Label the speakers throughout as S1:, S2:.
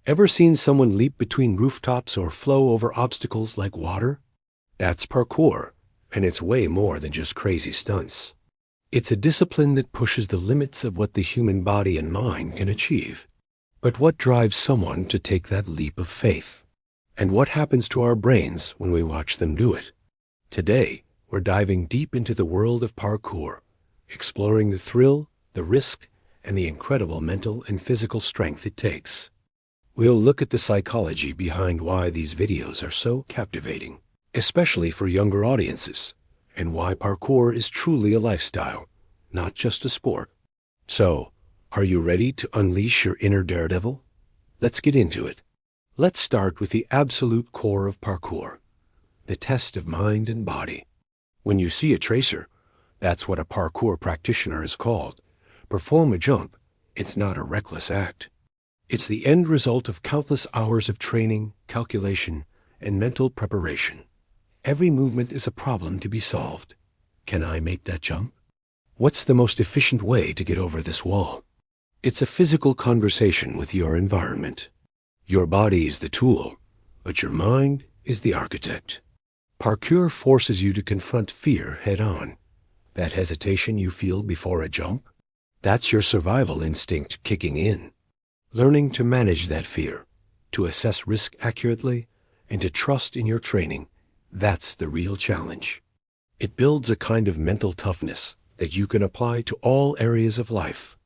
S1: Ever seen someone leap between rooftops or flow over obstacles like water? That's parkour, and it's way more than just crazy stunts. It's a discipline that pushes the limits of what the human body and mind can achieve. But what drives someone to take that leap of faith? And what happens to our brains when we watch them do it? Today, we're diving deep into the world of parkour, exploring the thrill, the risk, and the incredible mental and physical strength it takes. We'll look at the psychology behind why these videos are so captivating, especially for younger audiences, and why parkour is truly a lifestyle, not just a sport. So, are you ready to unleash your inner daredevil? Let's get into it. Let's start with the absolute core of parkour, the test of mind and body. When you see a tracer, that's what a parkour practitioner is called, perform a jump, it's not a reckless act. It's the end result of countless hours of training, calculation, and mental preparation. Every movement is a problem to be solved. Can I make that jump? What's the most efficient way to get over this wall? It's a physical conversation with your environment. Your body is the tool, but your mind is the architect. Parkour forces you to confront fear head-on. That hesitation you feel before a jump, that's your survival instinct kicking in. Learning to manage that fear, to assess risk accurately, and to trust in your training, that's the real challenge. It builds a kind of mental toughness that you can apply to all areas of life.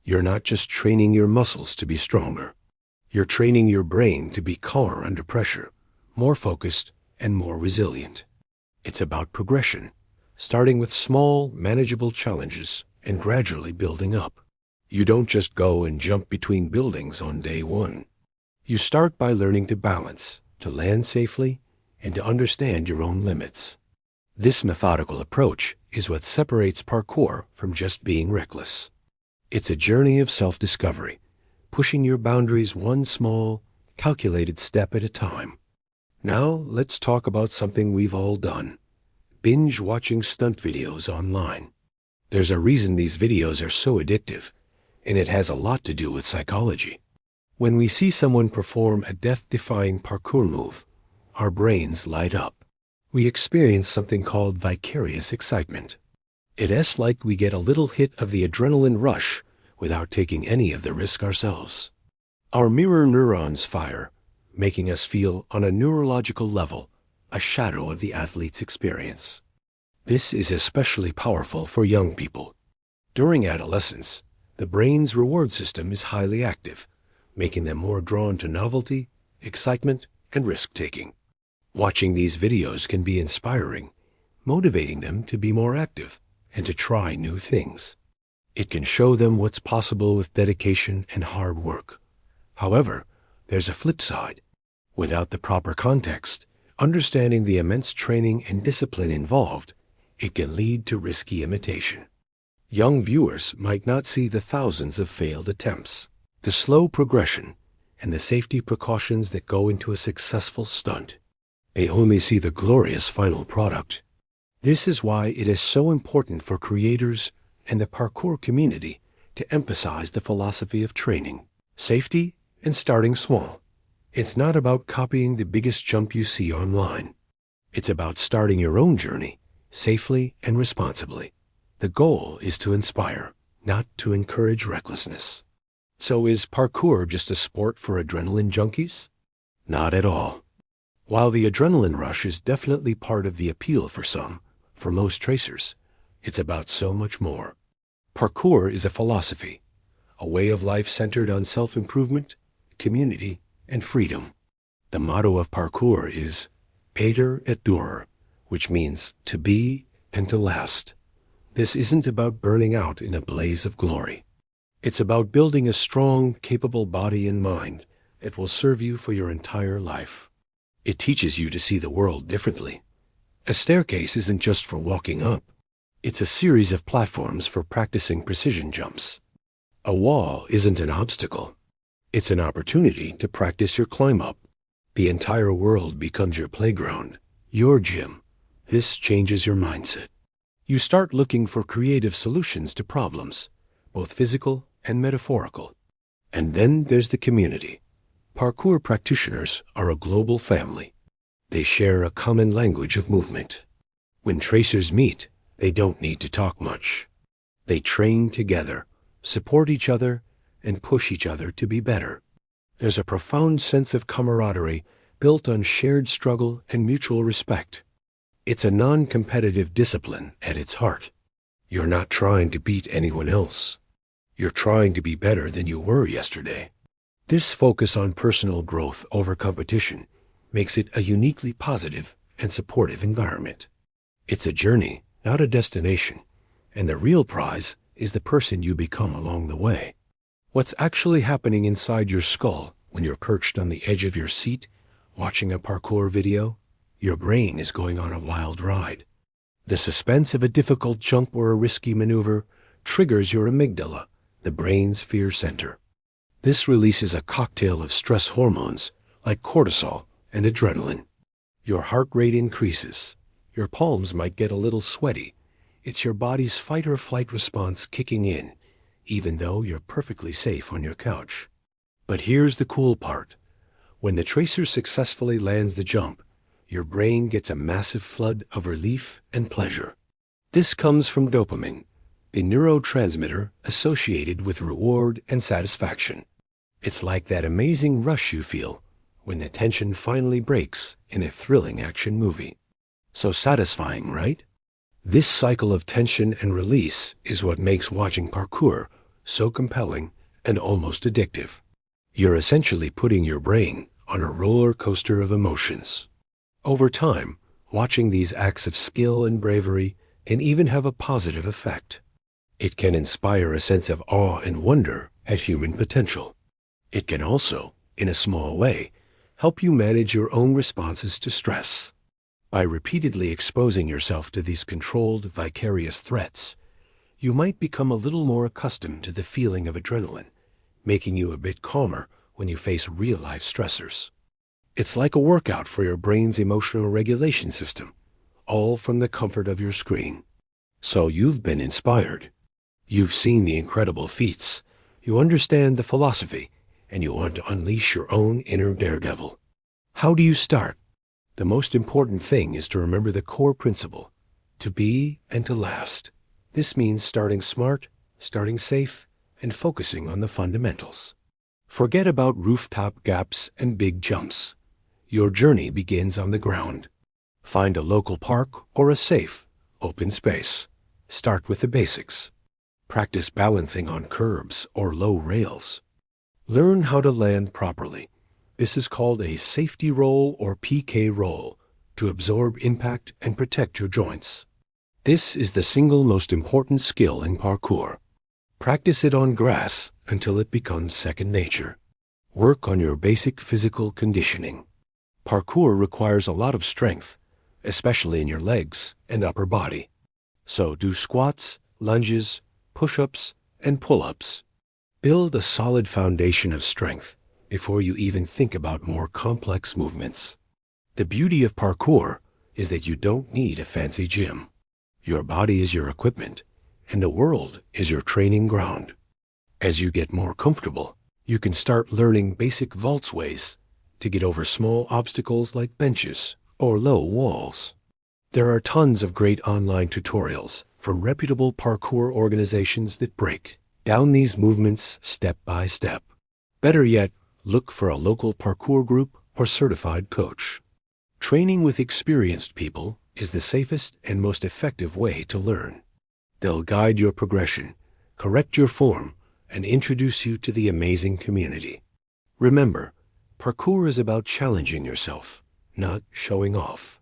S1: You're not just training your muscles to be stronger. You're training your brain to be calmer under pressure, more focused, and more resilient. It's about progression, starting with small, manageable challenges and gradually building up. You don't just go and jump between buildings on day one. You start by learning to balance, to land safely, and to understand your own limits. This methodical approach is what separates parkour from just being reckless. It's a journey of self-discovery, pushing your boundaries one small, calculated step at a time. Now, let's talk about something we've all done: binge watching stunt videos online. There's a reason these videos are so addictive, and it has a lot to do with psychology. When we see someone perform a death-defying parkour move, our brains light up. We experience something called vicarious excitement. It's like we get a little hit of the adrenaline rush without taking any of the risk ourselves. Our mirror neurons fire, making us feel on a neurological level a shadow of the athlete's experience. This is especially powerful for young people. During adolescence, the brain's reward system is highly active, making them more drawn to novelty, excitement, and risk-taking. Watching these videos can be inspiring, motivating them to be more active and to try new things. It can show them what's possible with dedication and hard work. However, there's a flip side. Without the proper context, understanding the immense training and discipline involved, it can lead to risky imitation. Young viewers might not see the thousands of failed attempts, the slow progression, and the safety precautions that go into a successful stunt. They only see the glorious final product. This is why it is so important for creators and the parkour community to emphasize the philosophy of training, safety, and starting small. It's not about copying the biggest jump you see online. It's about starting your own journey, safely and responsibly. The goal is to inspire, not to encourage recklessness. So is parkour just a sport for adrenaline junkies? Not at all. While the adrenaline rush is definitely part of the appeal for some, for most tracers, it's about so much more. Parkour is a philosophy, a way of life centered on self-improvement, community, and freedom. The motto of parkour is "Pater et Durer," which means to be and to last. This isn't about burning out in a blaze of glory. It's about building a strong, capable body and mind that will serve you for your entire life. It teaches you to see the world differently. A staircase isn't just for walking up. It's a series of platforms for practicing precision jumps. A wall isn't an obstacle. It's an opportunity to practice your climb up. The entire world becomes your playground, your gym. This changes your mindset. You start looking for creative solutions to problems, both physical and metaphorical. And then there's the community. Parkour practitioners are a global family. They share a common language of movement. When tracers meet, they don't need to talk much. They train together, support each other, and push each other to be better. There's a profound sense of camaraderie built on shared struggle and mutual respect. It's a non-competitive discipline at its heart. You're not trying to beat anyone else. You're trying to be better than you were yesterday. This focus on personal growth over competition makes it a uniquely positive and supportive environment. It's a journey, not a destination, and the real prize is the person you become along the way. What's actually happening inside your skull when you're perched on the edge of your seat watching a parkour video? Your brain is going on a wild ride. The suspense of a difficult jump or a risky maneuver triggers your amygdala, the brain's fear center. This releases a cocktail of stress hormones like cortisol and adrenaline. Your heart rate increases. Your palms might get a little sweaty. It's your body's fight or flight response kicking in, even though you're perfectly safe on your couch. But here's the cool part. When the tracer successfully lands the jump, your brain gets a massive flood of relief and pleasure. This comes from dopamine, a neurotransmitter associated with reward and satisfaction. It's like that amazing rush you feel when the tension finally breaks in a thrilling action movie. So satisfying, right? This cycle of tension and release is what makes watching parkour so compelling and almost addictive. You're essentially putting your brain on a roller coaster of emotions. Over time, watching these acts of skill and bravery can even have a positive effect. It can inspire a sense of awe and wonder at human potential. It can also, in a small way, help you manage your own responses to stress. By repeatedly exposing yourself to these controlled, vicarious threats, you might become a little more accustomed to the feeling of adrenaline, making you a bit calmer when you face real-life stressors. It's like a workout for your brain's emotional regulation system, all from the comfort of your screen. So you've been inspired. You've seen the incredible feats. You understand the philosophy, and you want to unleash your own inner daredevil. How do you start? The most important thing is to remember the core principle, to be and to last. This means starting smart, starting safe, and focusing on the fundamentals. Forget about rooftop gaps and big jumps. Your journey begins on the ground. Find a local park or a safe, open space. Start with the basics. Practice balancing on curbs or low rails. Learn how to land properly. This is called a safety roll or PK roll, to absorb impact and protect your joints. This is the single most important skill in parkour. Practice it on grass until it becomes second nature. Work on your basic physical conditioning. Parkour requires a lot of strength, especially in your legs and upper body. So do squats, lunges, push-ups, and pull-ups. Build a solid foundation of strength before you even think about more complex movements. The beauty of parkour is that you don't need a fancy gym. Your body is your equipment, and the world is your training ground. As you get more comfortable, you can start learning basic vaults ways to get over small obstacles like benches or low walls. There are tons of great online tutorials from reputable parkour organizations that break down these movements step by step. Better yet, look for a local parkour group or certified coach. Training with experienced people is the safest and most effective way to learn. They'll guide your progression, correct your form, and introduce you to the amazing community. Remember, parkour is about challenging yourself, not showing off.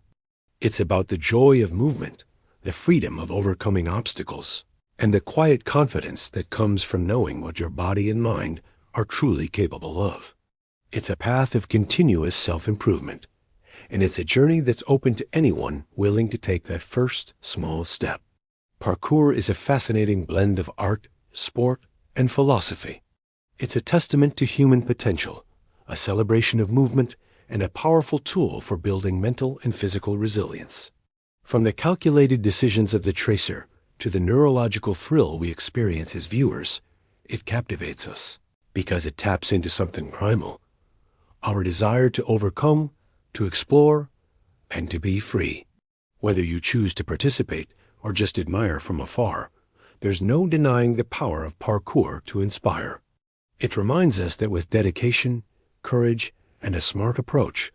S1: It's about the joy of movement, the freedom of overcoming obstacles, and the quiet confidence that comes from knowing what your body and mind are truly capable of. It's a path of continuous self-improvement, and it's a journey that's open to anyone willing to take that first small step. Parkour is a fascinating blend of art, sport, and philosophy. It's a testament to human potential, a celebration of movement, and a powerful tool for building mental and physical resilience. From the calculated decisions of the tracer to the neurological thrill we experience as viewers, it captivates us because it taps into something primal, our desire to overcome, to explore, and to be free. Whether you choose to participate or just admire from afar, there's no denying the power of parkour to inspire. It reminds us that with dedication, courage, and a smart approach,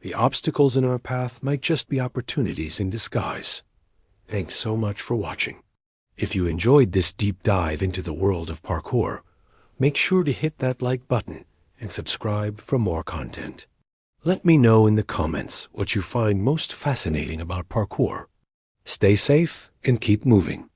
S1: the obstacles in our path might just be opportunities in disguise. Thanks so much for watching. If you enjoyed this deep dive into the world of parkour, make sure to hit that like button and subscribe for more content. Let me know in the comments what you find most fascinating about parkour. Stay safe and keep moving.